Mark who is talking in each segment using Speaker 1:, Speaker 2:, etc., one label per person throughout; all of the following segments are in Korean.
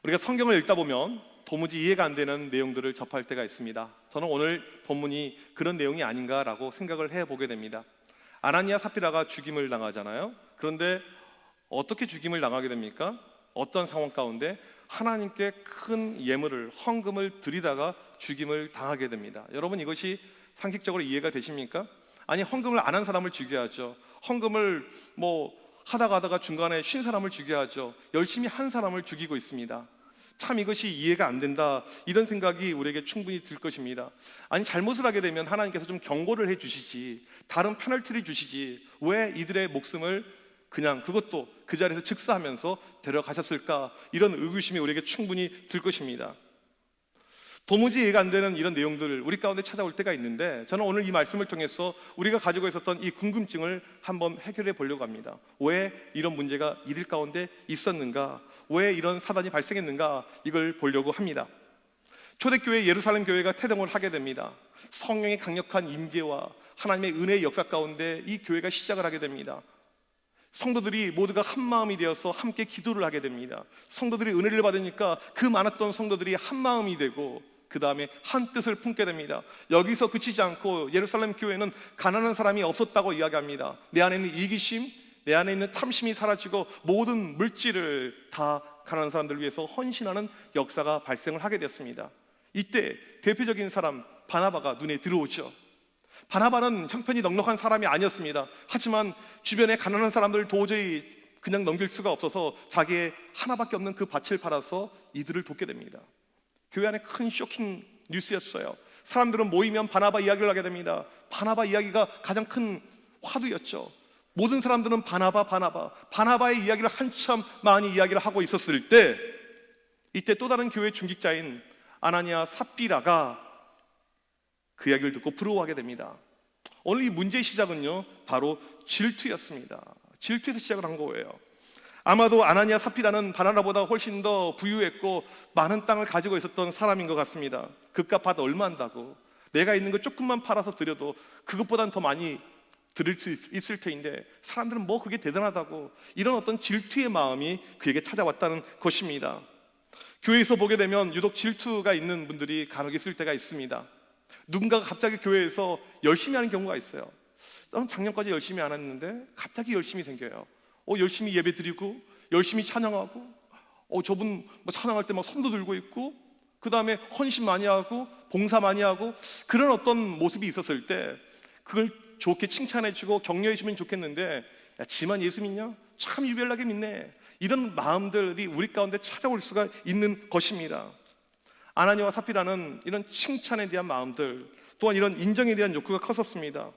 Speaker 1: 우리가 성경을 읽다 보면 도무지 이해가 안 되는 내용들을 접할 때가 있습니다. 저는 오늘 본문이 그런 내용이 아닌가라고 생각을 해보게 됩니다. 아나니아 삽비라가 죽임을 당하잖아요. 그런데 어떻게 죽임을 당하게 됩니까? 어떤 상황 가운데 하나님께 큰 예물을, 헌금을 드리다가 죽임을 당하게 됩니다. 여러분, 이것이 상식적으로 이해가 되십니까? 아니, 헌금을 안 한 사람을 죽여야죠. 헌금을 하다가 중간에 쉰 사람을 죽여야죠. 열심히 한 사람을 죽이고 있습니다. 참 이것이 이해가 안 된다, 이런 생각이 우리에게 충분히 들 것입니다. 아니, 잘못을 하게 되면 하나님께서 좀 경고를 해 주시지, 다른 페널티를 주시지, 왜 이들의 목숨을 그냥 그것도 그 자리에서 즉사하면서 데려가셨을까? 이런 의구심이 우리에게 충분히 들 것입니다. 도무지 이해가 안 되는 이런 내용들을 우리 가운데 찾아올 때가 있는데, 저는 오늘 이 말씀을 통해서 우리가 가지고 있었던 이 궁금증을 한번 해결해 보려고 합니다. 왜 이런 문제가 이들 가운데 있었는가? 왜 이런 사단이 발생했는가? 이걸 보려고 합니다. 초대교회 예루살렘 교회가 태동을 하게 됩니다. 성령의 강력한 임재와 하나님의 은혜의 역사 가운데 이 교회가 시작을 하게 됩니다. 성도들이 모두가 한 마음이 되어서 함께 기도를 하게 됩니다. 성도들이 은혜를 받으니까 그 많았던 성도들이 한 마음이 되고 그 다음에 한 뜻을 품게 됩니다. 여기서 그치지 않고 예루살렘 교회는 가난한 사람이 없었다고 이야기합니다. 내 안에 있는 이기심, 내 안에 있는 탐심이 사라지고 모든 물질을 다 가난한 사람들을 위해서 헌신하는 역사가 발생을 하게 됐습니다. 이때 대표적인 사람 바나바가 눈에 들어오죠. 바나바는 형편이 넉넉한 사람이 아니었습니다. 하지만 주변에 가난한 사람들을 도저히 그냥 넘길 수가 없어서 자기의 하나밖에 없는 그 밭을 팔아서 이들을 돕게 됩니다. 교회 안에 큰 쇼킹 뉴스였어요. 사람들은 모이면 바나바 이야기를 하게 됩니다. 바나바 이야기가 가장 큰 화두였죠. 모든 사람들은 바나바의 이야기를 한참 많이 이야기를 하고 있었을 때, 이때 또 다른 교회 중직자인 아나니아 삽비라가 그 이야기를 듣고 부러워하게 됩니다. 오늘 이 문제의 시작은요, 바로 질투였습니다. 질투에서 시작을 한 거예요. 아마도 아나니아 삽비라는 바나바보다 훨씬 더 부유했고 많은 땅을 가지고 있었던 사람인 것 같습니다. 그깟 밭 얼마 한다고, 내가 있는 거 조금만 팔아서 드려도 그것보다는 더 많이 드릴 수 있을 터인데 사람들은 그게 대단하다고, 이런 어떤 질투의 마음이 그에게 찾아왔다는 것입니다. 교회에서 보게 되면 유독 질투가 있는 분들이 간혹 있을 때가 있습니다. 누군가가 갑자기 교회에서 열심히 하는 경우가 있어요. 작년까지 열심히 안 했는데 갑자기 열심히 생겨요. 열심히 예배 드리고 열심히 찬양하고, 저분 찬양할 때 막 손도 들고 있고, 그 다음에 헌신 많이 하고 봉사 많이 하고, 그런 어떤 모습이 있었을 때 그걸 좋게 칭찬해주고 격려해주면 좋겠는데, 야, 지만 예수 믿냐? 참 유별나게 믿네. 이런 마음들이 우리 가운데 찾아올 수가 있는 것입니다. 아나니아와 삽비라는 이런 칭찬에 대한 마음들, 또한 이런 인정에 대한 욕구가 컸었습니다.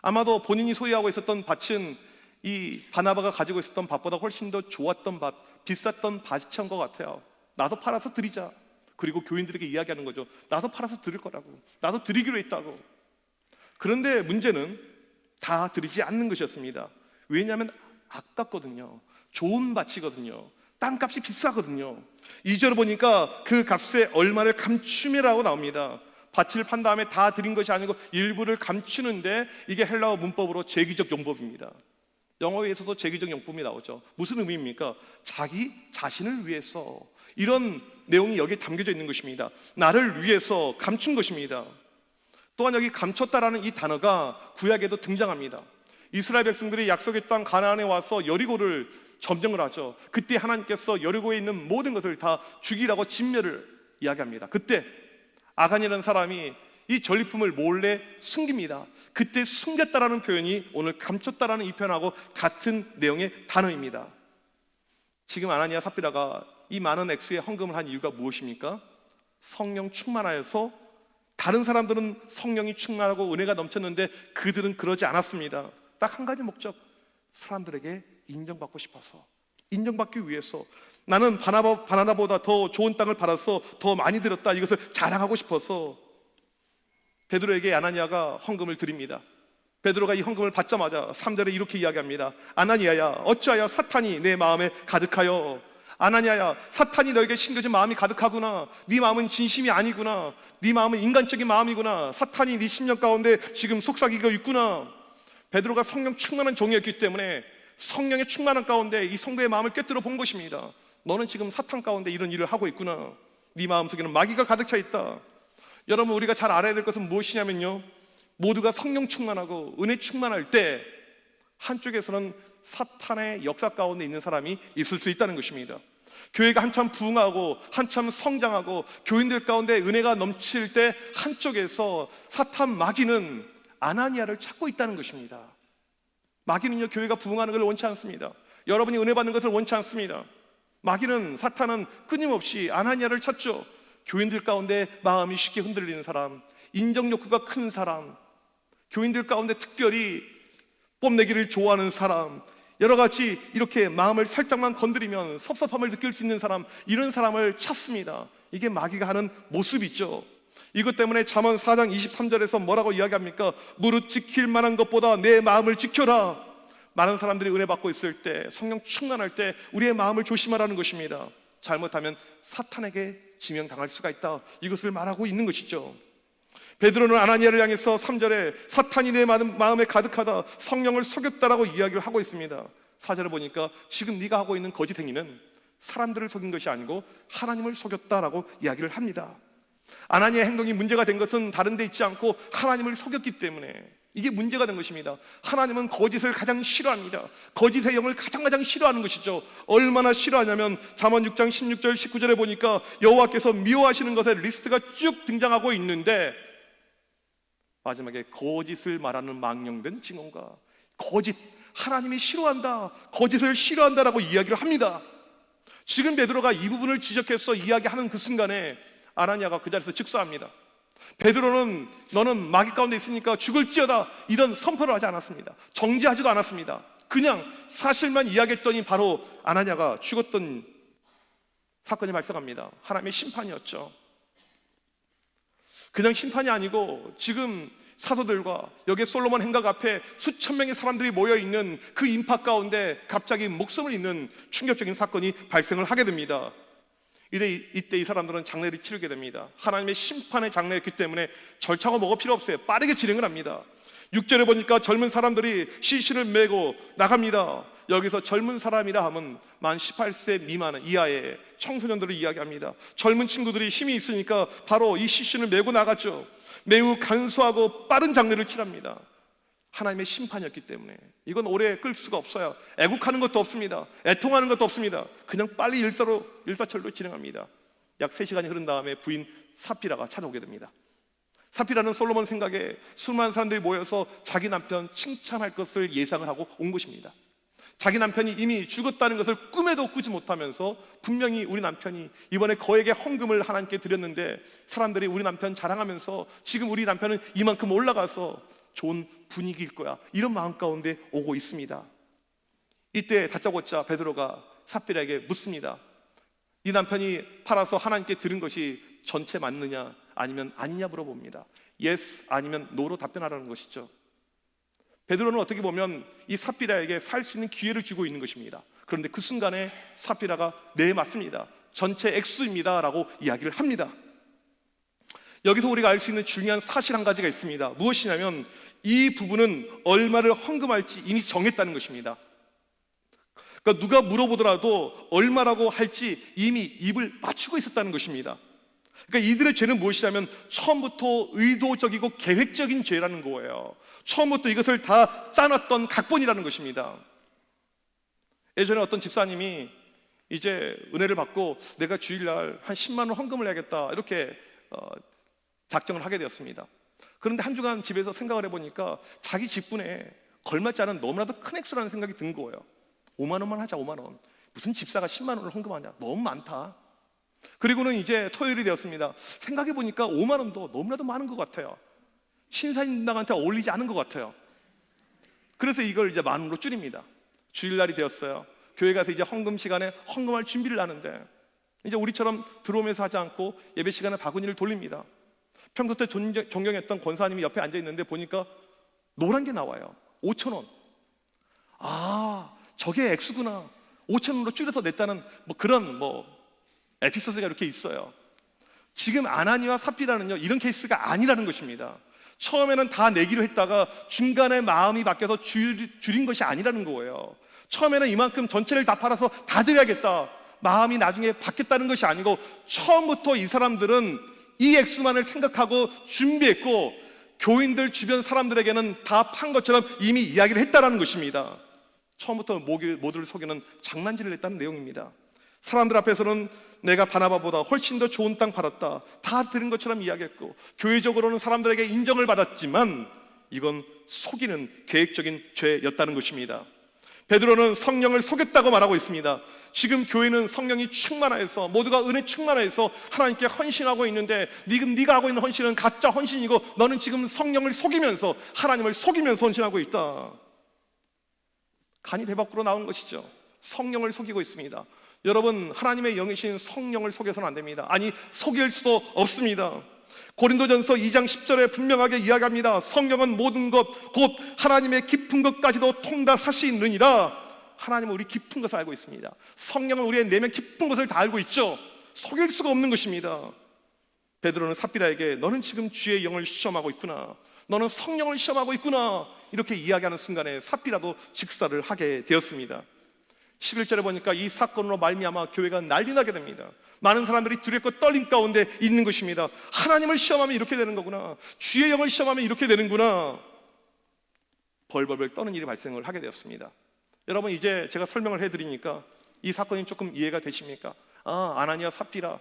Speaker 1: 아마도 본인이 소유하고 있었던 밭은 이 바나바가 가지고 있었던 밭보다 훨씬 더 좋았던 밭, 비쌌던 밭이었던 것 같아요. 나도 팔아서 드리자. 그리고 교인들에게 이야기하는 거죠. 나도 팔아서 드릴 거라고, 나도 드리기로 했다고. 그런데 문제는 다 드리지 않는 것이었습니다. 왜냐하면 아깝거든요. 좋은 밭이거든요. 땅값이 비싸거든요. 2절을 보니까 그 값에 얼마를 감추매라고 나옵니다. 밭을 판 다음에 다 드린 것이 아니고 일부를 감추는데, 이게 헬라어 문법으로 제기적 용법입니다. 영어에서도 제기적 용법이 나오죠. 무슨 의미입니까? 자기 자신을 위해서, 이런 내용이 여기에 담겨져 있는 것입니다. 나를 위해서 감춘 것입니다. 또한 여기 감췄다라는 이 단어가 구약에도 등장합니다. 이스라엘 백성들이 약속의 땅 가나안에 와서 여리고를 점령을 하죠. 그때 하나님께서 여리고에 있는 모든 것을 다 죽이라고 진멸을 이야기합니다. 그때 아간이라는 사람이 이 전리품을 몰래 숨깁니다. 그때 숨겼다라는 표현이 오늘 감췄다라는 이 표현하고 같은 내용의 단어입니다. 지금 아나니아 삽비라가 이 많은 액수의 헌금을 한 이유가 무엇입니까? 성령 충만하여서. 다른 사람들은 성령이 충만하고 은혜가 넘쳤는데 그들은 그러지 않았습니다. 딱 한 가지 목적, 사람들에게 인정받고 싶어서, 인정받기 위해서, 나는 바나나보다 더 좋은 땅을 팔아서 더 많이 들었다, 이것을 자랑하고 싶어서 베드로에게 아나니아가 헌금을 드립니다. 베드로가 이 헌금을 받자마자 3절에 이렇게 이야기합니다. 아나니아야, 어찌하여 사탄이 내 마음에 가득하여. 아나니아야, 사탄이 너에게 심겨진 마음이 가득하구나. 네 마음은 진심이 아니구나. 네 마음은 인간적인 마음이구나. 사탄이 네 심령 가운데 지금 속삭이고 있구나. 베드로가 성령 충만한 종이었기 때문에 성령의 충만한 가운데 이 성도의 마음을 꿰뚫어 본 것입니다. 너는 지금 사탄 가운데 이런 일을 하고 있구나. 네 마음속에는 마귀가 가득 차 있다. 여러분, 우리가 잘 알아야 될 것은 무엇이냐면요, 모두가 성령 충만하고 은혜 충만할 때 한쪽에서는 사탄의 역사 가운데 있는 사람이 있을 수 있다는 것입니다. 교회가 한참 부흥하고 한참 성장하고 교인들 가운데 은혜가 넘칠 때 한쪽에서 사탄 마귀는 아나니아를 찾고 있다는 것입니다. 마귀는요, 교회가 부흥하는 것을 원치 않습니다. 여러분이 은혜 받는 것을 원치 않습니다. 마귀는, 사탄은 끊임없이 아나니아를 찾죠. 교인들 가운데 마음이 쉽게 흔들리는 사람, 인정 욕구가 큰 사람, 교인들 가운데 특별히 뽐내기를 좋아하는 사람, 여러 가지 이렇게 마음을 살짝만 건드리면 섭섭함을 느낄 수 있는 사람, 이런 사람을 찾습니다. 이게 마귀가 하는 모습이죠. 이것 때문에 잠언 4장 23절에서 뭐라고 이야기합니까? 무릇 지킬 만한 것보다 내 마음을 지켜라. 많은 사람들이 은혜 받고 있을 때, 성령 충만할 때 우리의 마음을 조심하라는 것입니다. 잘못하면 사탄에게 지명당할 수가 있다, 이것을 말하고 있는 것이죠. 베드로는 아나니아를 향해서 3절에 사탄이 내 마음에 가득하다, 성령을 속였다라고 이야기를 하고 있습니다. 4절에 보니까 지금 네가 하고 있는 거짓 행위는 사람들을 속인 것이 아니고 하나님을 속였다라고 이야기를 합니다. 아나니아의 행동이 문제가 된 것은 다른 데 있지 않고 하나님을 속였기 때문에 이게 문제가 된 것입니다. 하나님은 거짓을 가장 싫어합니다. 거짓의 영을 가장 싫어하는 것이죠. 얼마나 싫어하냐면 잠언 6장 16절 19절에 보니까 여호와께서 미워하시는 것의 리스트가 쭉 등장하고 있는데, 마지막에 거짓을 말하는 망령된 증언과 거짓, 하나님이 싫어한다, 거짓을 싫어한다라고 이야기를 합니다. 지금 베드로가 이 부분을 지적해서 이야기하는 그 순간에 아나니아가 그 자리에서 즉사합니다. 베드로는 너는 마귀 가운데 있으니까 죽을지어다, 이런 선포를 하지 않았습니다. 정죄하지도 않았습니다. 그냥 사실만 이야기했더니 바로 아나니아가 죽었던 사건이 발생합니다. 하나님의 심판이었죠. 그냥 심판이 아니고 지금 사도들과 여기 솔로몬 행각 앞에 수천 명의 사람들이 모여있는 그 인파 가운데 갑자기 목숨을 잃는 충격적인 사건이 발생을 하게 됩니다. 이때 이 사람들은 장례를 치르게 됩니다. 하나님의 심판의 장례였기 때문에 절차가 뭐가 필요 없어요. 빠르게 진행을 합니다. 6절에 보니까 젊은 사람들이 시신을 메고 나갑니다. 여기서 젊은 사람이라 하면 만 18세 미만 이하의 청소년들을 이야기합니다. 젊은 친구들이 힘이 있으니까 바로 이 시신을 메고 나갔죠. 매우 간소하고 빠른 장례를 치릅니다. 하나님의 심판이었기 때문에 이건 오래 끌 수가 없어요. 애국하는 것도 없습니다. 애통하는 것도 없습니다. 그냥 빨리 일사철로 진행합니다. 약 3시간이 흐른 다음에 부인 사피라가 찾아오게 됩니다. 사피라는 솔로몬 생각에 수많은 사람들이 모여서 자기 남편 칭찬할 것을 예상을 하고 온 것입니다. 자기 남편이 이미 죽었다는 것을 꿈에도 꾸지 못하면서 분명히 우리 남편이 이번에 거액의 헌금을 하나님께 드렸는데 사람들이 우리 남편 자랑하면서 지금 우리 남편은 이만큼 올라가서 좋은 분위기일 거야, 이런 마음 가운데 오고 있습니다. 이때 다짜고짜 베드로가 사피라에게 묻습니다. 네 남편이 팔아서 하나님께 드린 것이 전체 맞느냐 아니면 아니냐 물어봅니다. yes 아니면 no로 답변하라는 것이죠. 베드로는 어떻게 보면 이 사피라에게 살 수 있는 기회를 주고 있는 것입니다. 그런데 그 순간에 사피라가 네 맞습니다, 전체 액수입니다 라고 이야기를 합니다. 여기서 우리가 알 수 있는 중요한 사실 한 가지가 있습니다. 무엇이냐면 이 부분은 얼마를 헌금할지 이미 정했다는 것입니다. 그러니까 누가 물어보더라도 얼마라고 할지 이미 입을 맞추고 있었다는 것입니다. 그러니까 이들의 죄는 무엇이냐면 처음부터 의도적이고 계획적인 죄라는 거예요. 처음부터 이것을 다 짜놨던 각본이라는 것입니다. 예전에 어떤 집사님이 이제 은혜를 받고 내가 주일날 한 10만 원 헌금을 해야겠다, 이렇게 작정을 하게 되었습니다. 그런데 한 주간 집에서 생각을 해보니까 자기 직분에 걸맞지 않은 너무나도 큰 액수라는 생각이 든 거예요. 5만 원만 하자, 5만 원. 무슨 집사가 10만 원을 헌금하냐, 너무 많다. 그리고는 이제 토요일이 되었습니다. 생각해보니까 5만 원도 너무나도 많은 것 같아요. 신사임당한테 어울리지 않은 것 같아요. 그래서 이걸 이제 만 원으로 줄입니다. 주일날이 되었어요. 교회 가서 이제 헌금 시간에 헌금할 준비를 하는데 이제 우리처럼 들어오면서 하지 않고 예배 시간에 바구니를 돌립니다. 평소 때 존경했던 권사님이 옆에 앉아 있는데 보니까 노란 게 나와요. 5천 원. 아, 저게 액수구나. 5천 원으로 줄여서 냈다는 그런 에피소드가 이렇게 있어요. 지금 아나니와 사피라는요, 이런 케이스가 아니라는 것입니다. 처음에는 다 내기로 했다가 중간에 마음이 바뀌어서 줄인 것이 아니라는 거예요. 처음에는 이만큼 전체를 다 팔아서 다 드려야겠다, 마음이 나중에 바뀌었다는 것이 아니고 처음부터 이 사람들은 이 액수만을 생각하고 준비했고 교인들 주변 사람들에게는 다 판 것처럼 이미 이야기를 했다는 것입니다. 처음부터 모두를 속이는 장난질을 했다는 내용입니다. 사람들 앞에서는 내가 바나바보다 훨씬 더 좋은 땅 팔았다, 다 들은 것처럼 이야기했고 교회적으로는 사람들에게 인정을 받았지만 이건 속이는 계획적인 죄였다는 것입니다. 베드로는 성령을 속였다고 말하고 있습니다. 지금 교회는 성령이 충만하여서 모두가 은혜 충만하여서 하나님께 헌신하고 있는데 지금 네가 하고 있는 헌신은 가짜 헌신이고 너는 지금 성령을 속이면서 하나님을 속이면서 헌신하고 있다. 간이 배 밖으로 나온 것이죠. 성령을 속이고 있습니다. 여러분, 하나님의 영이신 성령을 속여서는 안 됩니다. 아니, 속일 수도 없습니다. 고린도전서 2장 10절에 분명하게 이야기합니다. 성령은 모든 것 곧 하나님의 깊은 것까지도 통달하시느니라. 하나님은 우리 깊은 것을 알고 있습니다. 성령은 우리의 내면 깊은 것을 다 알고 있죠. 속일 수가 없는 것입니다. 베드로는 삽비라에게 너는 지금 주의 영을 시험하고 있구나, 너는 성령을 시험하고 있구나, 이렇게 이야기하는 순간에 삽비라도 직사를 하게 되었습니다. 11절에 보니까 이 사건으로 말미암아 교회가 난리나게 됩니다. 많은 사람들이 두렵고 떨림 가운데 있는 것입니다. 하나님을 시험하면 이렇게 되는 거구나, 주의 영을 시험하면 이렇게 되는구나, 벌벌벌 떠는 일이 발생을 하게 되었습니다. 여러분, 이제 제가 설명을 해드리니까 이 사건이 조금 이해가 되십니까? 아나니아 삽비라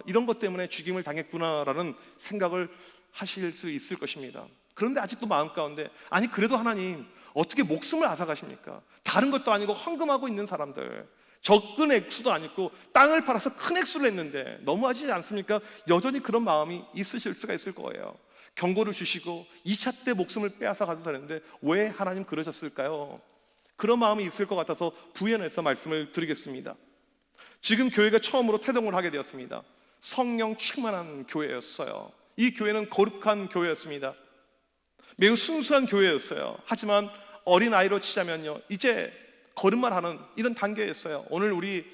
Speaker 1: 이런 것 때문에 죽임을 당했구나라는 생각을 하실 수 있을 것입니다. 그런데 아직도 마음 가운데 아니 그래도 하나님 어떻게 목숨을 앗아가십니까? 다른 것도 아니고 헌금하고 있는 사람들, 적은 액수도 아니고 땅을 팔아서 큰 액수를 했는데 너무하지 않습니까? 여전히 그런 마음이 있으실 수가 있을 거예요. 경고를 주시고 2차 때 목숨을 빼앗아 가도 되는데 왜 하나님 그러셨을까요? 그런 마음이 있을 것 같아서 부연해서 말씀을 드리겠습니다. 지금 교회가 처음으로 태동을 하게 되었습니다. 성령 충만한 교회였어요. 이 교회는 거룩한 교회였습니다. 매우 순수한 교회였어요. 하지만 어린아이로 치자면요, 이제 걸음마하는 이런 단계였어요. 오늘 우리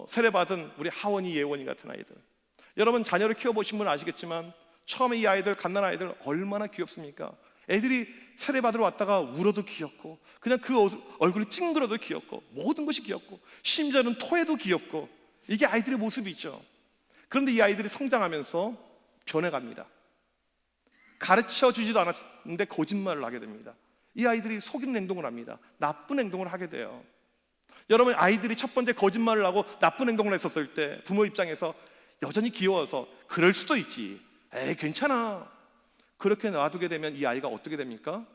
Speaker 1: 세례받은 우리 하원이, 예원이 같은 아이들, 여러분 자녀를 키워보신 분은 아시겠지만 처음에 이 아이들, 갓난아이들 얼마나 귀엽습니까? 애들이 세례받으러 왔다가 울어도 귀엽고 그냥 그 얼굴이 찡그러도 귀엽고 모든 것이 귀엽고 심지어는 토해도 귀엽고 이게 아이들의 모습이죠. 그런데 이 아이들이 성장하면서 변해갑니다. 가르쳐주지도 않았는데 거짓말을 하게 됩니다. 이 아이들이 속이는 행동을 합니다. 나쁜 행동을 하게 돼요. 여러분, 아이들이 첫 번째 거짓말을 하고 나쁜 행동을 했었을 때 부모 입장에서 여전히 귀여워서 그럴 수도 있지, 에이 괜찮아, 그렇게 놔두게 되면 이 아이가 어떻게 됩니까?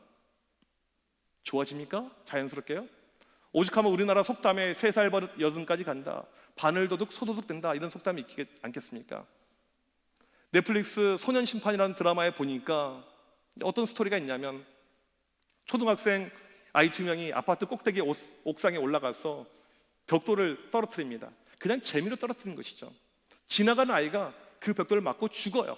Speaker 1: 좋아집니까? 자연스럽게요? 오죽하면 우리나라 속담에 3살 버릇 8까지 간다, 바늘도둑 소도둑 된다, 이런 속담이 있지 않겠습니까? 넷플릭스 소년심판이라는 드라마에 보니까 어떤 스토리가 있냐면 초등학생 아이 2명이 아파트 꼭대기 옥상에 올라가서 벽돌을 떨어뜨립니다. 그냥 재미로 떨어뜨리는 것이죠. 지나가는 아이가 그 벽돌을 맞고 죽어요.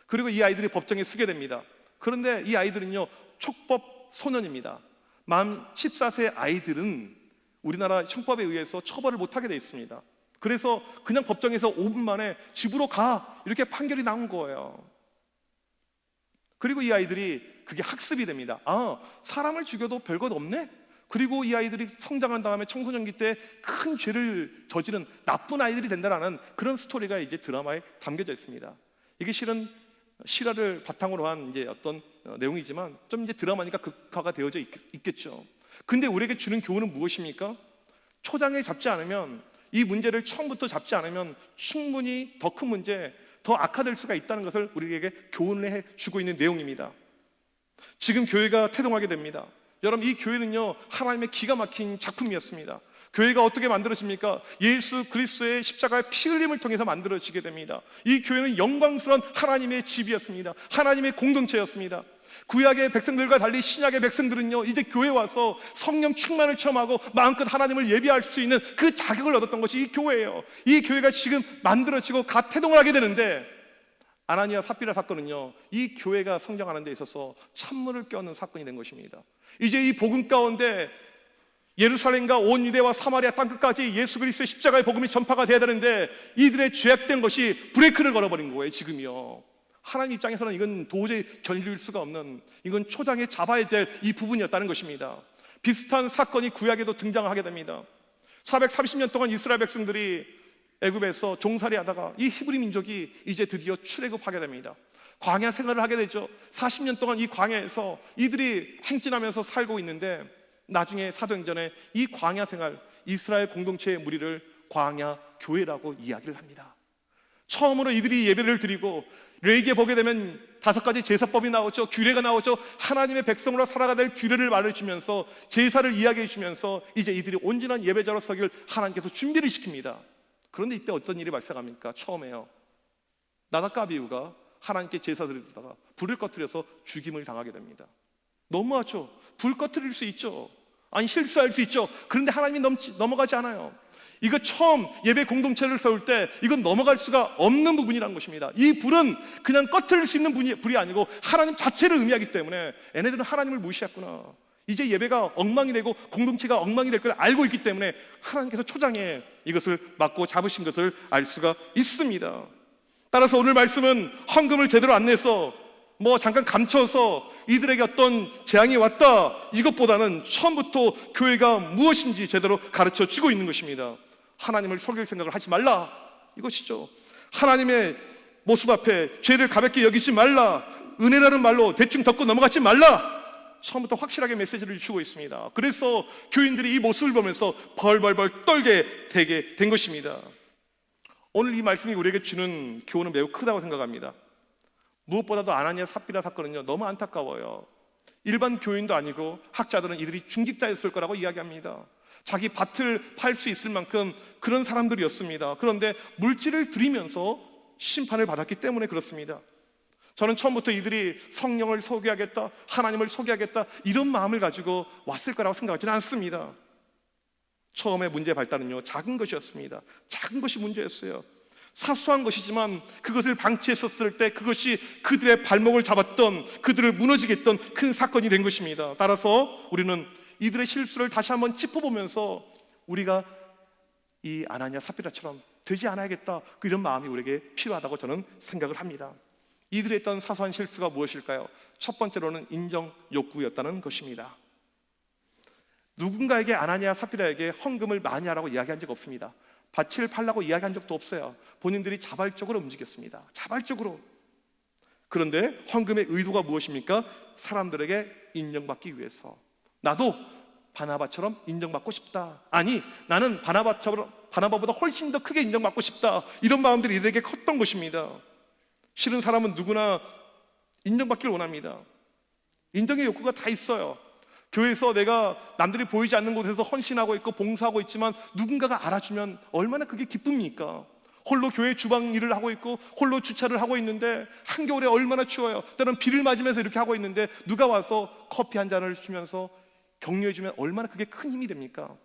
Speaker 1: 그리고 이 아이들이 법정에 서게 됩니다. 그런데 이 아이들은요, 촉법 소년입니다. 만 14세 아이들은 우리나라 형법에 의해서 처벌을 못하게 돼 있습니다. 그래서 그냥 법정에서 5분 만에 집으로 가, 이렇게 판결이 나온 거예요. 그리고 이 아이들이 그게 학습이 됩니다. 사람을 죽여도 별것 없네? 그리고 이 아이들이 성장한 다음에 청소년기 때 큰 죄를 저지른 나쁜 아이들이 된다라는 그런 스토리가 이제 드라마에 담겨져 있습니다. 이게 실은 실화를 바탕으로 한 이제 어떤 내용이지만 좀 이제 드라마니까 극화가 되어져 있겠죠. 근데 우리에게 주는 교훈은 무엇입니까? 초장에 잡지 않으면, 이 문제를 처음부터 잡지 않으면 충분히 더 큰 문제, 더 악화될 수가 있다는 것을 우리에게 교훈을 해주고 있는 내용입니다. 지금 교회가 태동하게 됩니다. 여러분, 이 교회는요, 하나님의 기가 막힌 작품이었습니다. 교회가 어떻게 만들어집니까? 예수 그리스도의 십자가의 피 흘림을 통해서 만들어지게 됩니다. 이 교회는 영광스러운 하나님의 집이었습니다. 하나님의 공동체였습니다. 구약의 백성들과 달리 신약의 백성들은요, 이제 교회에 와서 성령 충만을 체험하고 마음껏 하나님을 예배할 수 있는 그 자격을 얻었던 것이 이 교회예요. 이 교회가 지금 만들어지고 갓 태동을 하게 되는데, 아나니아 삽비라 사건은요, 이 교회가 성장하는 데 있어서 찬물을 껴얹는 사건이 된 것입니다. 이제 이 복음 가운데 예루살렘과 온 유대와 사마리아 땅끝까지 예수 그리스도의 십자가의 복음이 전파가 돼야 되는데 이들의 죄악된 것이 브레이크를 걸어버린 거예요. 지금이요, 하나님 입장에서는 이건 도저히 견딜 수가 없는, 이건 초장에 잡아야 될 이 부분이었다는 것입니다. 비슷한 사건이 구약에도 등장하게 됩니다. 430년 동안 이스라엘 백성들이 애굽에서 종살이 하다가 이 히브리 민족이 이제 드디어 출애굽하게 됩니다. 광야 생활을 하게 되죠. 40년 동안 이 광야에서 이들이 행진하면서 살고 있는데 나중에 사도행전에 이 광야 생활, 이스라엘 공동체의 무리를 광야 교회라고 이야기를 합니다. 처음으로 이들이 예배를 드리고 레위기에 보게 되면 5가지 제사법이 나오죠. 규례가 나오죠. 하나님의 백성으로 살아가야 될 규례를 말해주면서 제사를 이야기해 주면서 이제 이들이 온전한 예배자로 서기를 하나님께서 준비를 시킵니다. 그런데 이때 어떤 일이 발생합니까? 처음에요, 나답과 아비후가 하나님께 제사 드리다가 불을 꺼뜨려서 죽임을 당하게 됩니다. 너무하죠. 불 꺼뜨릴 수 있죠. 아니, 실수할 수 있죠. 그런데 하나님이 넘어가지 않아요. 이거 처음 예배 공동체를 세울 때 이건 넘어갈 수가 없는 부분이라는 것입니다. 이 불은 그냥 꺼뜨릴 수 있는 불이 아니고 하나님 자체를 의미하기 때문에 얘네들은 하나님을 무시했구나, 이제 예배가 엉망이 되고 공동체가 엉망이 될 걸 알고 있기 때문에 하나님께서 초장에 이것을 막고 잡으신 것을 알 수가 있습니다. 따라서 오늘 말씀은 헌금을 제대로 안 내서 잠깐 감춰서 이들에게 어떤 재앙이 왔다, 이것보다는 처음부터 교회가 무엇인지 제대로 가르쳐 주고 있는 것입니다. 하나님을 속일 생각을 하지 말라, 이것이죠. 하나님의 모습 앞에 죄를 가볍게 여기지 말라, 은혜라는 말로 대충 덮고 넘어가지 말라, 처음부터 확실하게 메시지를 주고 있습니다. 그래서 교인들이 이 모습을 보면서 벌벌벌 떨게 되게 된 것입니다. 오늘 이 말씀이 우리에게 주는 교훈은 매우 크다고 생각합니다. 무엇보다도 아나니아 삽비라 사건은요, 너무 안타까워요. 일반 교인도 아니고 학자들은 이들이 중직자였을 거라고 이야기합니다. 자기 밭을 팔 수 있을 만큼 그런 사람들이었습니다. 그런데 물질을 들이면서 심판을 받았기 때문에 그렇습니다. 저는 처음부터 이들이 성령을 소개하겠다, 하나님을 소개하겠다, 이런 마음을 가지고 왔을 거라고 생각하지는 않습니다. 처음에 문제의 발단은요, 작은 것이었습니다. 작은 것이 문제였어요. 사소한 것이지만 그것을 방치했었을 때 그것이 그들의 발목을 잡았던, 그들을 무너지게 했던 큰 사건이 된 것입니다. 따라서 우리는 이들의 실수를 다시 한번 짚어보면서 우리가 이 아나니아 삽비라처럼 되지 않아야겠다, 이런 마음이 우리에게 필요하다고 저는 생각을 합니다. 이들이 했던 사소한 실수가 무엇일까요? 첫 번째로는 인정 욕구였다는 것입니다. 누군가에게, 아나니아 삽비라에게 헌금을 많이 하라고 이야기한 적 없습니다. 밭을 팔라고 이야기한 적도 없어요. 본인들이 자발적으로 움직였습니다. 자발적으로. 그런데 헌금의 의도가 무엇입니까? 사람들에게 인정받기 위해서. 나도 바나바처럼 인정받고 싶다. 아니, 나는 바나바보다 훨씬 더 크게 인정받고 싶다. 이런 마음들이 이들에게 컸던 것입니다. 실은 사람은 누구나 인정받기를 원합니다. 인정의 욕구가 다 있어요. 교회에서 내가 남들이 보이지 않는 곳에서 헌신하고 있고 봉사하고 있지만 누군가가 알아주면 얼마나 그게 기쁩니까? 홀로 교회 주방 일을 하고 있고 홀로 주차를 하고 있는데 한겨울에 얼마나 추워요. 때로는 비를 맞으면서 이렇게 하고 있는데 누가 와서 커피 한 잔을 주면서 격려해주면 얼마나 그게 큰 힘이 됩니까?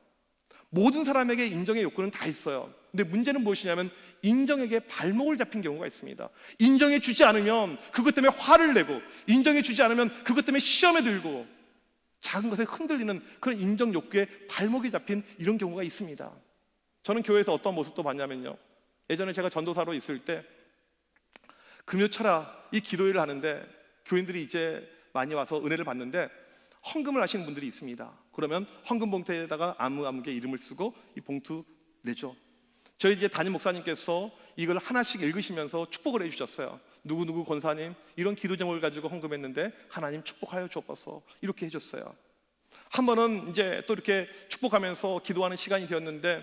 Speaker 1: 모든 사람에게 인정의 욕구는 다 있어요. 근데 문제는 무엇이냐면 인정에게 발목을 잡힌 경우가 있습니다. 인정해 주지 않으면 그것 때문에 화를 내고, 인정해 주지 않으면 그것 때문에 시험에 들고, 작은 것에 흔들리는 그런 인정 욕구에 발목이 잡힌 이런 경우가 있습니다. 저는 교회에서 어떤 모습도 봤냐면요, 예전에 제가 전도사로 있을 때 금요철야 이 기도회를 하는데 교인들이 이제 많이 와서 은혜를 받는데 헌금을 하시는 분들이 있습니다. 그러면 헌금 봉투에다가 아무개 이름을 쓰고 이 봉투 내죠. 저희 이제 담임 목사님께서 이걸 하나씩 읽으시면서 축복을 해주셨어요. 누구누구 권사님 이런 기도 제목을 가지고 헌금했는데 하나님 축복하여 주옵소서, 이렇게 해줬어요. 한 번은 이제 또 이렇게 축복하면서 기도하는 시간이 되었는데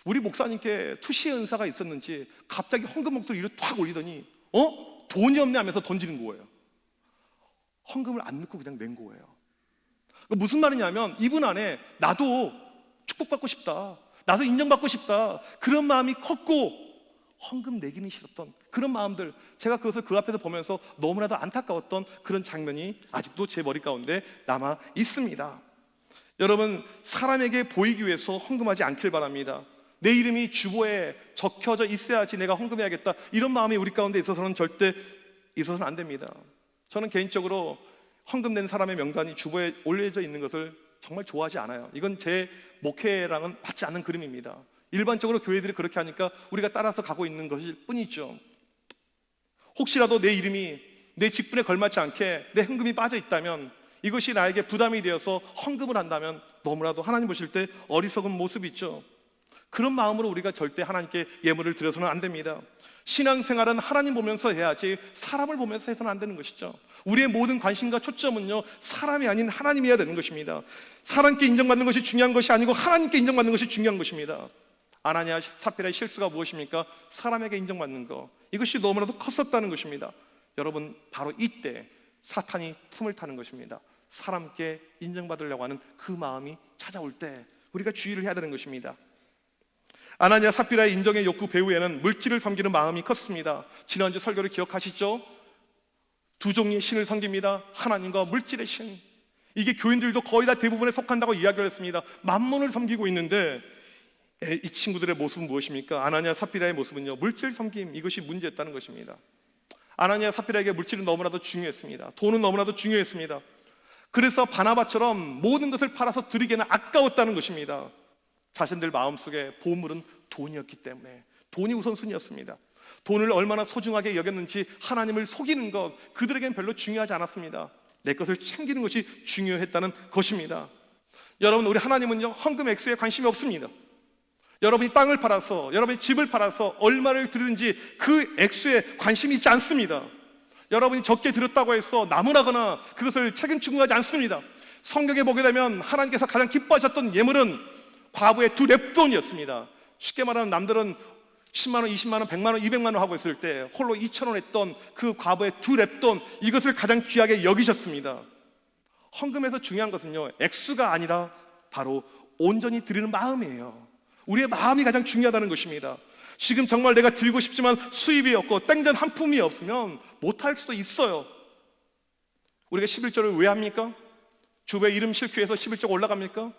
Speaker 1: 우리 목사님께 투시의 은사가 있었는지 갑자기 헌금 봉투를 이렇게 탁 올리더니 돈이 없네 하면서 던지는 거예요. 헌금을 안 넣고 그냥 낸 거예요. 무슨 말이냐면 이분 안에 나도 축복받고 싶다, 나도 인정받고 싶다, 그런 마음이 컸고 헌금 내기는 싫었던 그런 마음들, 제가 그것을 그 앞에서 보면서 너무나도 안타까웠던 그런 장면이 아직도 제 머리 가운데 남아 있습니다. 여러분, 사람에게 보이기 위해서 헌금하지 않길 바랍니다. 내 이름이 주보에 적혀져 있어야지 내가 헌금해야겠다, 이런 마음이 우리 가운데 있어서는 절대 있어서는 안 됩니다. 저는 개인적으로 헌금 낸 사람의 명단이 주보에 올려져 있는 것을 정말 좋아하지 않아요. 이건 제 목회랑은 맞지 않는 그림입니다. 일반적으로 교회들이 그렇게 하니까 우리가 따라서 가고 있는 것일 뿐이죠. 혹시라도 내 이름이 내 직분에 걸맞지 않게 내 헌금이 빠져 있다면 이것이 나에게 부담이 되어서 헌금을 한다면 너무나도 하나님 보실 때 어리석은 모습이죠. 그런 마음으로 우리가 절대 하나님께 예물을 드려서는 안 됩니다. 신앙생활은 하나님 보면서 해야지 사람을 보면서 해서는 안 되는 것이죠. 우리의 모든 관심과 초점은요, 사람이 아닌 하나님이어야 되는 것입니다. 사람께 인정받는 것이 중요한 것이 아니고 하나님께 인정받는 것이 중요한 것입니다. 아나니아 삽비라의 실수가 무엇입니까? 사람에게 인정받는 것, 이것이 너무나도 컸었다는 것입니다. 여러분, 바로 이때 사탄이 틈을 타는 것입니다. 사람께 인정받으려고 하는 그 마음이 찾아올 때 우리가 주의를 해야 되는 것입니다. 아나니아 삽비라의 인정의 욕구 배후에는 물질을 섬기는 마음이 컸습니다. 지난주 설교를 기억하시죠? 두 종류의 신을 섬깁니다. 하나님과 물질의 신. 이게 교인들도 거의 다 대부분에 속한다고 이야기를 했습니다. 만몬을 섬기고 있는데 이 친구들의 모습은 무엇입니까? 아나니아 삽비라의 모습은요, 물질 섬김, 이것이 문제였다는 것입니다. 아나니아 삽비라에게 물질은 너무나도 중요했습니다. 돈은 너무나도 중요했습니다. 그래서 바나바처럼 모든 것을 팔아서 드리기에는 아까웠다는 것입니다. 자신들 마음속에 보물은 돈이었기 때문에 돈이 우선순위였습니다. 돈을 얼마나 소중하게 여겼는지 하나님을 속이는 것, 그들에게는 별로 중요하지 않았습니다. 내 것을 챙기는 것이 중요했다는 것입니다. 여러분, 우리 하나님은요, 헌금 액수에 관심이 없습니다. 여러분이 땅을 팔아서, 여러분이 집을 팔아서 얼마를 드리든지 그 액수에 관심이 있지 않습니다. 여러분이 적게 드렸다고 해서 나무라거나 그것을 책임지고 하지 않습니다. 성경에 보게 되면 하나님께서 가장 기뻐하셨던 예물은 과부의 2렙돈이었습니다. 쉽게 말하면 남들은 10만 원, 20만 원, 100만 원, 200만 원 하고 있을 때 홀로 2,000원 했던 그 과부의 2렙돈, 이것을 가장 귀하게 여기셨습니다. 헌금에서 중요한 것은요, 액수가 아니라 바로 온전히 드리는 마음이에요. 우리의 마음이 가장 중요하다는 것입니다. 지금 정말 내가 드리고 싶지만 수입이 없고 땡전 한 푼이 없으면 못할 수도 있어요. 우리가 11조를 왜 합니까? 주배 이름 실기 위해서 11조가 올라갑니까?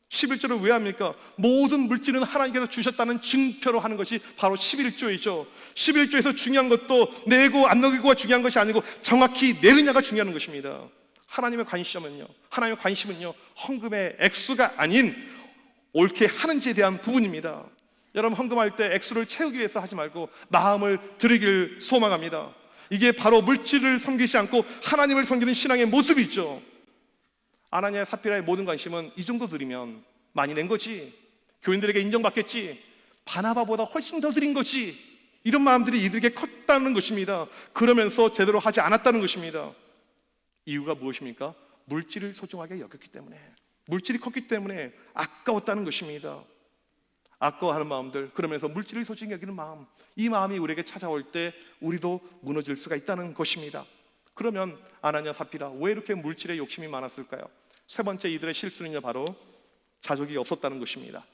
Speaker 1: 11조를 왜 합니까? 모든 물질은 하나님께서 주셨다는 증표로 하는 것이 바로 11조이죠. 11조에서 중요한 것도 내고 안 내고가 중요한 것이 아니고 정확히 내느냐가 중요한 것입니다. 하나님의 관심은요, 헌금의 액수가 아닌 옳게 하는지에 대한 부분입니다. 여러분, 헌금할 때 액수를 채우기 위해서 하지 말고 마음을 드리길 소망합니다. 이게 바로 물질을 섬기지 않고 하나님을 섬기는 신앙의 모습이죠. 아나니아 삽비라의 모든 관심은 이 정도 드리면 많이 낸 거지, 교인들에게 인정받겠지, 바나바보다 훨씬 더 드린 거지, 이런 마음들이 이들에게 컸다는 것입니다. 그러면서 제대로 하지 않았다는 것입니다. 이유가 무엇입니까? 물질을 소중하게 여겼기 때문에, 물질이 컸기 때문에 아까웠다는 것입니다. 아까워하는 마음들, 그러면서 물질을 소중히 여기는 마음, 이 마음이 우리에게 찾아올 때 우리도 무너질 수가 있다는 것입니다. 그러면 아나니아 삽비라 왜 이렇게 물질에 욕심이 많았을까요? 세 번째, 이들의 실수는요, 바로 자족이 없었다는 것입니다.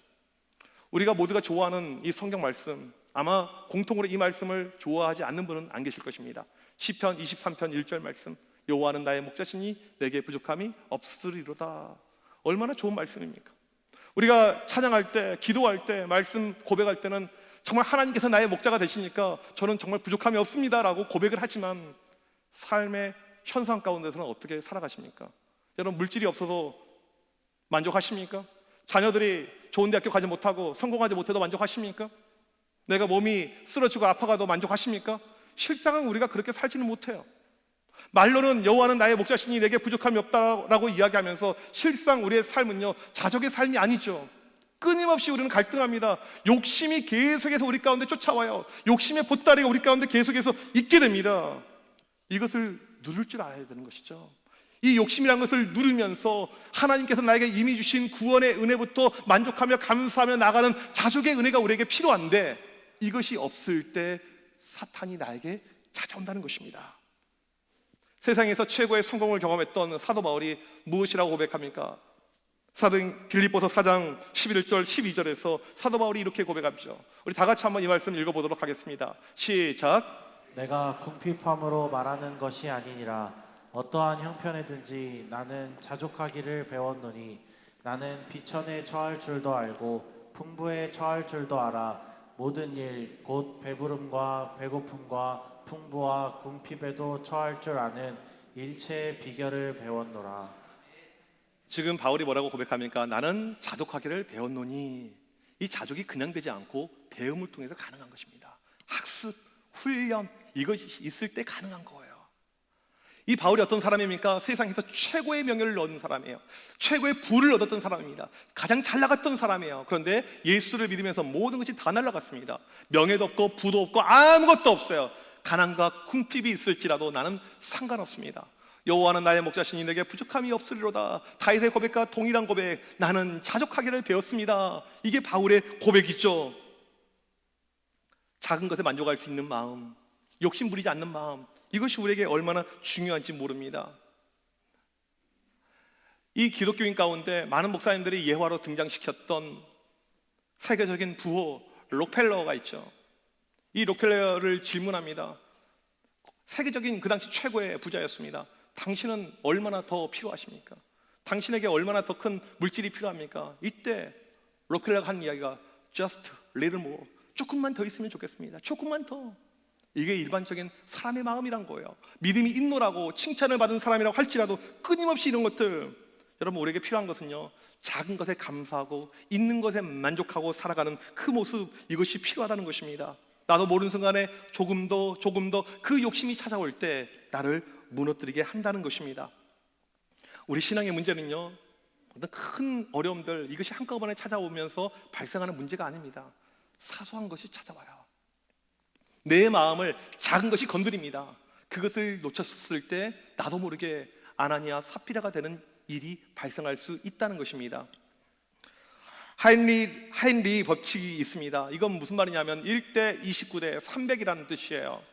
Speaker 1: 우리가 모두가 좋아하는 이 성경 말씀, 아마 공통으로 이 말씀을 좋아하지 않는 분은 안 계실 것입니다. 시편 23편 1절 말씀, 여호와는 나의 목자시니 내게 부족함이 없으리로다. 얼마나 좋은 말씀입니까? 우리가 찬양할 때, 기도할 때, 말씀 고백할 때는 정말 하나님께서 나의 목자가 되시니까 저는 정말 부족함이 없습니다 라고 고백을 하지만 삶의 현상 가운데서는 어떻게 살아가십니까? 여러분, 물질이 없어도 만족하십니까? 자녀들이 좋은 대학교 가지 못하고 성공하지 못해도 만족하십니까? 내가 몸이 쓰러지고 아파가도 만족하십니까? 실상은 우리가 그렇게 살지는 못해요. 말로는 여호와는 나의 목자시니 내게 부족함이 없다라고 이야기하면서 실상 우리의 삶은요, 자족의 삶이 아니죠. 끊임없이 우리는 갈등합니다. 욕심이 계속해서 우리 가운데 쫓아와요. 욕심의 보따리가 우리 가운데 계속해서 있게 됩니다. 이것을 누를 줄 알아야 되는 것이죠. 이 욕심이라는 것을 누르면서 하나님께서 나에게 이미 주신 구원의 은혜부터 만족하며 감사하며 나가는 자족의 은혜가 우리에게 필요한데, 이것이 없을 때 사탄이 나에게 찾아온다는 것입니다. 세상에서 최고의 성공을 경험했던 사도 바울이 무엇이라고 고백합니까? 사도행 빌립보서 4장 11절 12절에서 사도 바울이 이렇게 고백하죠. 우리 다 같이 한번 이 말씀 읽어보도록 하겠습니다. 시작.
Speaker 2: 내가 궁핍함으로 말하는 것이 아니니라. 어떠한 형편에든지 나는 자족하기를 배웠노니 나는 비천에 처할 줄도 알고 풍부에 처할 줄도 알아. 모든 일 곧 배부름과 배고픔과 풍부와 궁핍에도 처할 줄 아는 일체의 비결을 배웠노라.
Speaker 1: 지금 바울이 뭐라고 고백합니까? 나는 자족하기를 배웠노니. 이 자족이 그냥 되지 않고 배움을 통해서 가능한 것입니다. 학습, 훈련, 이것이 있을 때 가능한 거예요. 이 바울이 어떤 사람입니까? 세상에서 최고의 명예를 얻은 사람이에요. 최고의 부를 얻었던 사람입니다. 가장 잘 나갔던 사람이에요. 그런데 예수를 믿으면서 모든 것이 다 날아갔습니다. 명예도 없고 부도 없고 아무것도 없어요. 가난과 궁핍이 있을지라도 나는 상관없습니다. 여호와는 나의 목자시니 내게 부족함이 없으리로다. 다윗의 고백과 동일한 고백, 나는 자족하기를 배웠습니다. 이게 바울의 고백이죠. 작은 것에 만족할 수 있는 마음, 욕심 부리지 않는 마음, 이것이 우리에게 얼마나 중요한지 모릅니다. 이 기독교인 가운데 많은 목사님들이 예화로 등장시켰던 세계적인 부호 록펠러가 있죠. 이 록펠러를 질문합니다. 세계적인 그 당시 최고의 부자였습니다. 당신은 얼마나 더 필요하십니까? 당신에게 얼마나 더 큰 물질이 필요합니까? 이때 록펠러가 한 이야기가 just little more, 조금만 더 있으면 좋겠습니다. 조금만 더. 이게 일반적인 사람의 마음이란 거예요. 믿음이 있노라고 칭찬을 받은 사람이라고 할지라도 끊임없이 이런 것들, 여러분 우리에게 필요한 것은요, 작은 것에 감사하고 있는 것에 만족하고 살아가는 그 모습, 이것이 필요하다는 것입니다. 나도 모르는 순간에 조금 더 그 욕심이 찾아올 때 나를 무너뜨리게 한다는 것입니다. 우리 신앙의 문제는요, 어떤 큰 어려움들, 이것이 한꺼번에 찾아오면서 발생하는 문제가 아닙니다. 사소한 것이 찾아와요. 내 마음을 작은 것이 건드립니다. 그것을 놓쳤을 때 나도 모르게 아나니아 삽비라가 되는 일이 발생할 수 있다는 것입니다. 하인리 법칙이 있습니다. 이건 무슨 말이냐면 1대 29대 300이라는 뜻이에요.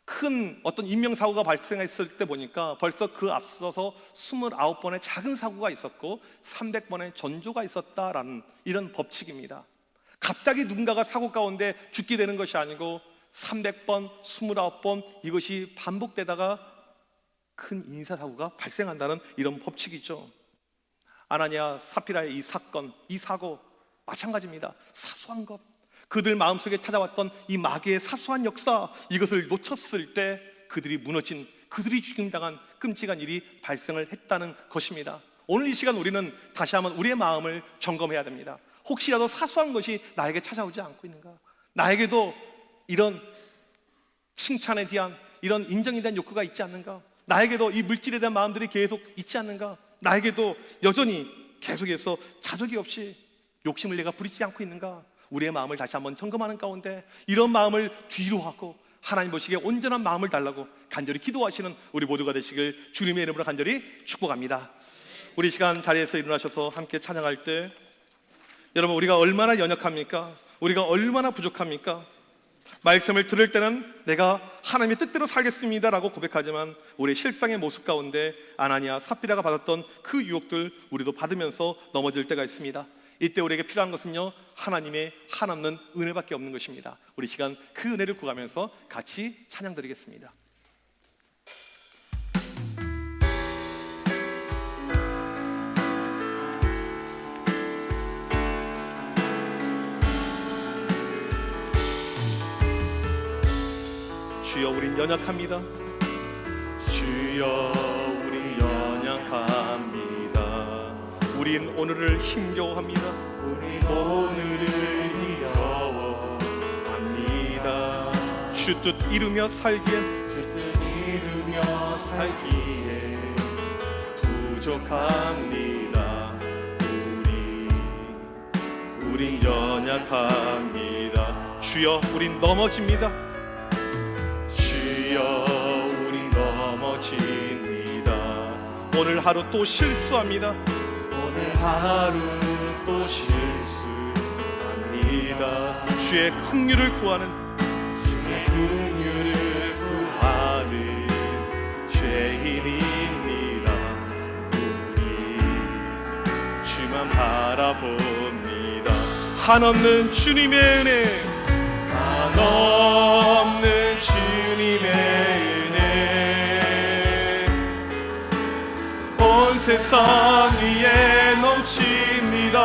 Speaker 1: 큰 어떤 인명사고가 발생했을 때 보니까 벌써 그 앞서서 29번의 작은 사고가 있었고 300번의 전조가 있었다라는 이런 법칙입니다. 갑자기 누군가가 사고 가운데 죽게 되는 것이 아니고 300번, 29번 이것이 반복되다가 큰 인사사고가 발생한다는 이런 법칙이죠. 아나니아 삽비라의 이 사건, 이 사고 마찬가지입니다. 사소한 것, 그들 마음속에 찾아왔던 이 마귀의 사소한 역사, 이것을 놓쳤을 때 그들이 무너진, 그들이 죽임당한 끔찍한 일이 발생을 했다는 것입니다. 오늘 이 시간 우리는 다시 한번 우리의 마음을 점검해야 됩니다. 혹시라도 사소한 것이 나에게 찾아오지 않고 있는가? 나에게도 이런 칭찬에 대한, 이런 인정에 대한 욕구가 있지 않는가? 나에게도 이 물질에 대한 마음들이 계속 있지 않는가? 나에게도 여전히 계속해서 자족이 없이 욕심을 내가 부리지 않고 있는가? 우리의 마음을 다시 한번 점검하는 가운데 이런 마음을 뒤로 하고 하나님 보시기에 온전한 마음을 달라고 간절히 기도하시는 우리 모두가 되시길 주님의 이름으로 간절히 축복합니다. 우리 시간 자리에서 일어나셔서 함께 찬양할 때, 여러분 우리가 얼마나 연약합니까? 우리가 얼마나 부족합니까? 말씀을 들을 때는 내가 하나님의 뜻대로 살겠습니다 라고 고백하지만 우리의 실상의 모습 가운데 아나니아 삽비라가 받았던 그 유혹들 우리도 받으면서 넘어질 때가 있습니다. 이때 우리에게 필요한 것은요, 하나님의 한없는 은혜밖에 없는 것입니다. 우리 시간 그 은혜를 구하면서 같이 찬양 드리겠습니다. 주여 우린 연약합니다. 주여 우린 연약합니다. 우린 오늘을 힘겨워합니다.
Speaker 2: 우린 오늘을 힘겨워합니다.
Speaker 1: 주 뜻 이루며 살기에,
Speaker 2: 주 뜻 이루며 살기에
Speaker 1: 부족합니다. 우린 연약합니다. 주여 우린 넘어집니다. 주여 우린 넘어집니다. 오늘 하루 또 실수합니다.
Speaker 2: 오늘 하루 또
Speaker 1: 실수합니다. 주의 긍휼을 구하는,
Speaker 2: 주의 긍휼을
Speaker 1: 구하는 죄인입니다. 우리 주만 바라봅니다. 한없는 주님의 은혜, 한없는 주님의 은혜, 온 세상 위에 넘칩니다.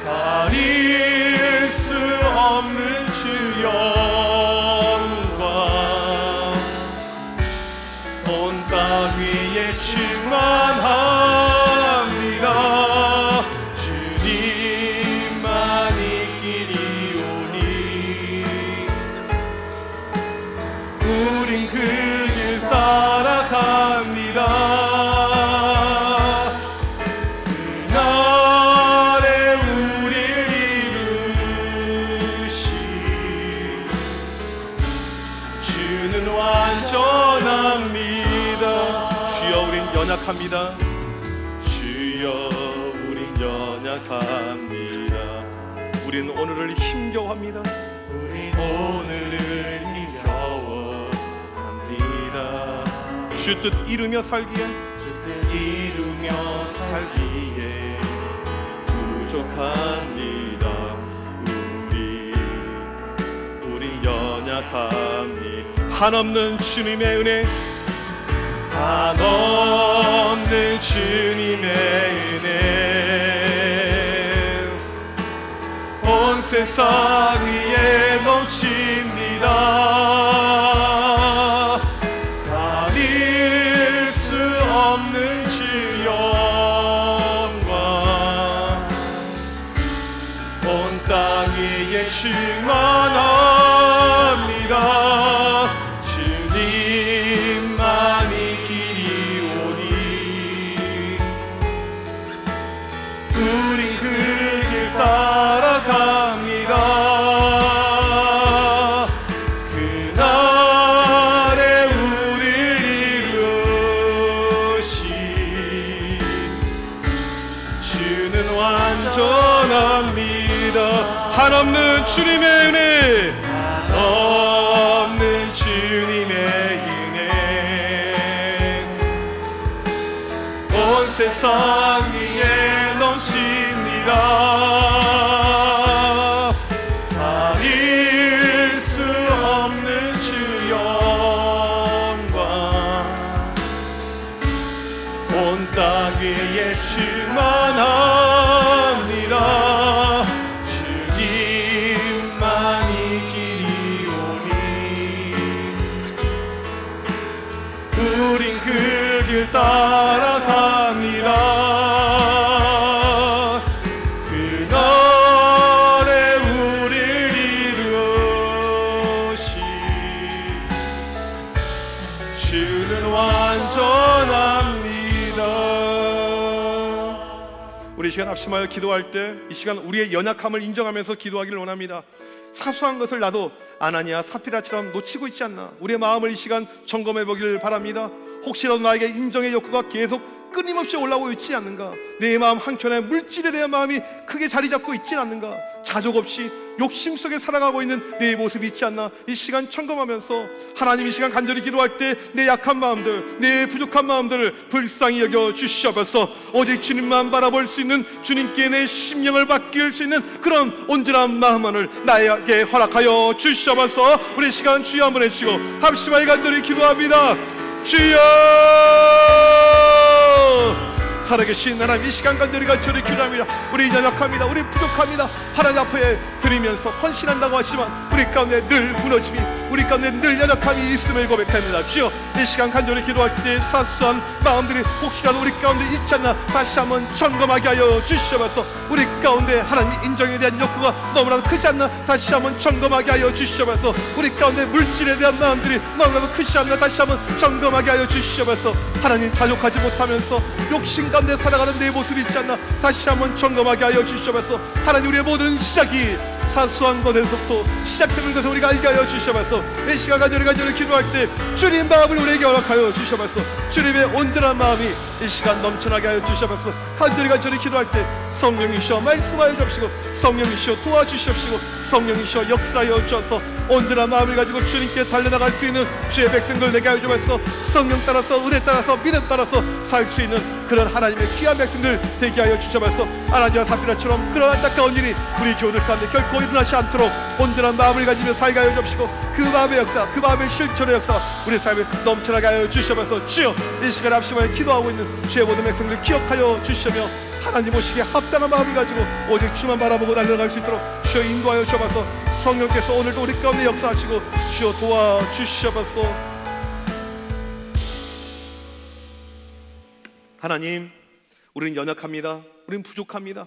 Speaker 1: 가릴 수 없는 주 영광, 온 땅 위에 충만합니다. 주님만 있기리오니 우린 그 연약합니다. 주여 우린 연약합니다. 우린 오늘을 힘겨워합니다.
Speaker 2: 우린 오늘을 힘겨워합니다.
Speaker 1: 주 뜻 이루며 살기에
Speaker 2: 주 뜻 이루며 살기에
Speaker 1: 부족합니다. 우린 연약합니다. 한없는 주님의 은혜, 한없는 주님의 은혜 온 세상 위에 넘칩니다. 가릴 수 없는 주 영광 온 땅 위에 충만합니다. 주님만이 길이 오니 우린 그 길 따라갑니다. 그날에 우릴 이루시 주는 완전합니다. 한없는 주님의 은혜, 한없는 주님의 은혜 온 세상 위에 넘칩니다. 가릴 수 없는 주 영광 온 땅 위에 충만합니다. 주님만이 길이 오니 우린 그 길 따라갑니다. 그날에 우릴 이루시 주는 완전합니다. 우리 이 시간 합심하여 기도할 때 이 시간 우리의 연약함을 인정하면서 기도하기를 원합니다. 사소한 것을 나도 아나니아 사피라처럼 놓치고 있지 않나, 우리의 마음을 이 시간 점검해 보기를 바랍니다. 혹시라도 나에게 인정의 욕구가 계속 끊임없이 올라오고 있지 않는가, 내 마음 한켠에 물질에 대한 마음이 크게 자리 잡고 있지 않는가, 자족 없이 욕심 속에 살아가고 있는 내 모습이 있지 않나, 이 시간 점검하면서 하나님 이 시간 간절히 기도할 때 내 약한 마음들, 내 부족한 마음들을 불쌍히 여겨 주시옵소서. 오직 주님만 바라볼 수 있는, 주님께 내 심령을 맡길 수 있는 그런 온전한 마음만을 나에게 허락하여 주시옵소서. 우리 이 시간 주여 한번 해주시고 합심하여 간절히 기도합니다. 주여, 살아계신 하나님, 이 시간 간절히 기도합니다. 우리 연약합니다. 우리 부족합니다. 하나님 앞에 드리면서 헌신한다고 하지만 우리 가운데 늘 무너짐이, 우리 가운데 늘 연약함이 있음을 고백합니다. 주여, 이 시간 간절히 기도할 때 사소한 마음들이 혹시라도 우리 가운데 있지 않나 다시 한번 점검하게 하여 주시옵소서. 우리 가운데 하나님 인정에 대한 욕구가 너무나도 크지 않나 다시 한번 점검하게 하여 주시옵소서. 우리 가운데 물질에 대한 마음들이 너무나도 크지 않나 다시 한번 점검하게 하여 주시옵소서. 하나님 자족하지 못하면서 욕심 가운데 살아가는 내 모습이 있지 않나 다시 한번 점검하게 하여 주시옵소서. 하나님, 우리의 모든 시작이 사소한 것에서부터 시작되는 것을 우리가 알게 하여 주시옵소서. 이 시간 간절히 기도할 때 주님 마음을 우리에게 허락하여 주시옵소서. 주님의 온전한 마음이 이 시간 넘쳐나게 하여 주시옵소서. 간절히 기도할 때 성령이시여 말씀하여 주시고, 성령이시여 도와주시옵시고, 성령이시여 역사하여 주셔서 온전한 마음을 가지고 주님께 달려나갈 수 있는 주의 백성들 되게 하여 주옵소서. 성령 따라서, 은혜 따라서, 믿음 따라서 살 수 있는 그런 하나님의 귀한 백성들 되게 하여 주시옵소서. 아나니아 사피라처럼 그런 안타까운 일이 우리 교우들 가운데 결코 일어나지 않도록 온전한 마음을 가지며 살게 하여 주옵시고, 그 마음의 역사, 그 마음의 실천의 역사 우리 삶에 넘쳐나게 하여 주시옵소서. 주여, 이 시간에 합심하여 기도하고 있는 주의 모든 백성들 기억하여 주시며 하나님 오시기에 합당한 마음을 가지고 오직 주만 바라보고 달려갈 수 있도록 주여 인도하여 주옵소서. 성령께서 오늘도 우리 가운데 역사하시고 주여 도와주시옵소서. 하나님, 우리는 연약합니다. 우리는 부족합니다.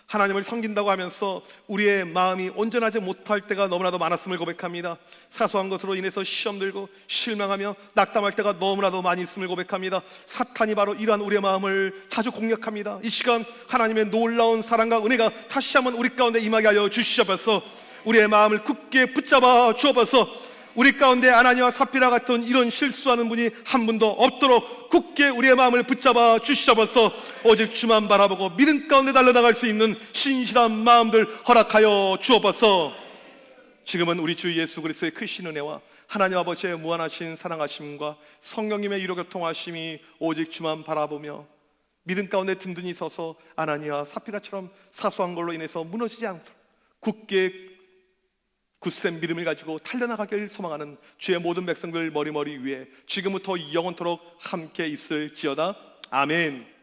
Speaker 1: 하나님을 섬긴다고 하면서 우리의 마음이 온전하지 못할 때가 너무나도 많았음을 고백합니다. 사소한 것으로 인해서 시험 들고 실망하며 낙담할 때가 너무나도 많이 있음을 고백합니다. 사탄이 바로 이러한 우리의 마음을 자주 공략합니다. 이 시간 하나님의 놀라운 사랑과 은혜가 다시 한번 우리 가운데 임하게 하여 주시옵소서. 우리의 마음을 굳게 붙잡아 주옵소서. 우리 가운데 아나니와 삽비라 같은 이런 실수하는 분이 한 분도 없도록 굳게 우리의 마음을 붙잡아 주시옵소서. 오직 주만 바라보고 믿음 가운데 달려나갈 수 있는 신실한 마음들 허락하여 주옵소서. 지금은 우리 주 예수 그리스도의 크신 은혜와 하나님 아버지의 무한하신 사랑하심과 성령님의 유로교통하심이 오직 주만 바라보며 믿음 가운데 든든히 서서 아나니와 삽비라처럼 사소한 걸로 인해서 무너지지 않도록 굳게 굳센 믿음을 가지고 달려나가길 소망하는 주의 모든 백성들 머리머리 위에 지금부터 영원토록 함께 있을지어다. 아멘.